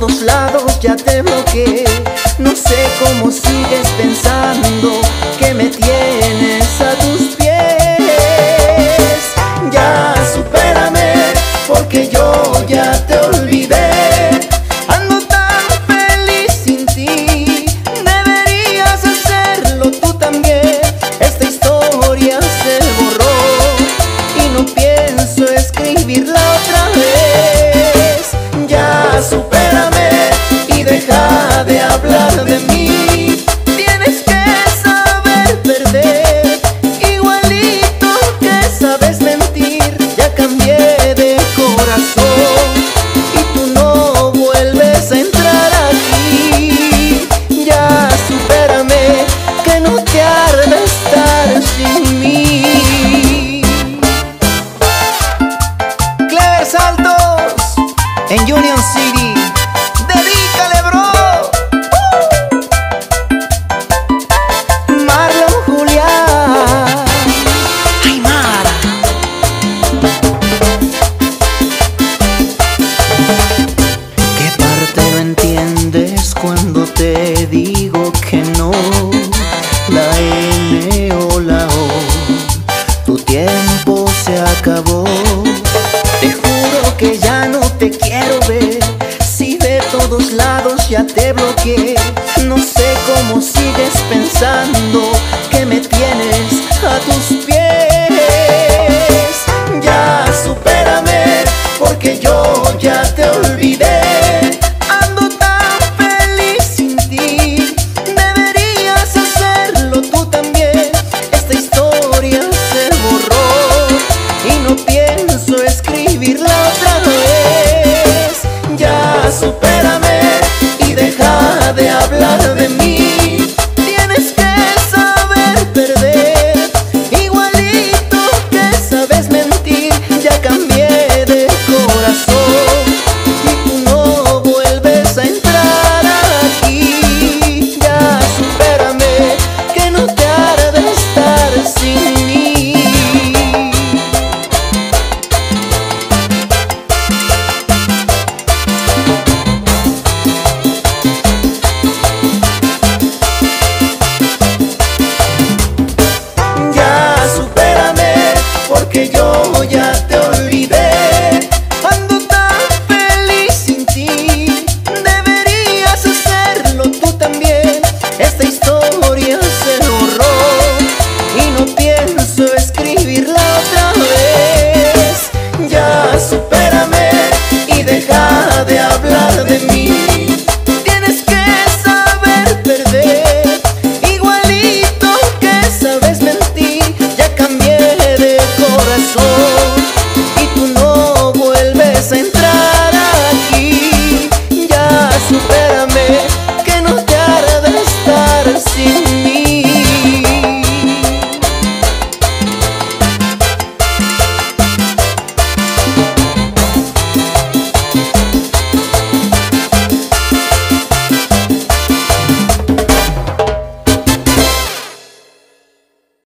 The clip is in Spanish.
todos lados ya te bloqueé. No sé cómo sigues pensando que me tienes a tus pies. Ya supérame, porque yo ya te olvidé. Ando tan feliz sin ti, deberías hacerlo tú también. Esta historia se borró y no pienso escribirla otra vez. Ya supérame y deja de hablar de mí. Tienes que saber perder, igualito que sabes mentir. Ya cambié de corazón y tú no vuelves a entrar aquí. Ya supérame, que no te arde estar sin mí. Clever Saltos en Union City. Dedícale, bro. Marlon Julián. Ay, Mara. ¿Qué parte no entiendes cuando te digo que no? La N o la O, tu tiempo se acabó. Te juro que ya no te quiero ver. Si de todos lados ya te bloqueé. No sé cómo sigues pensando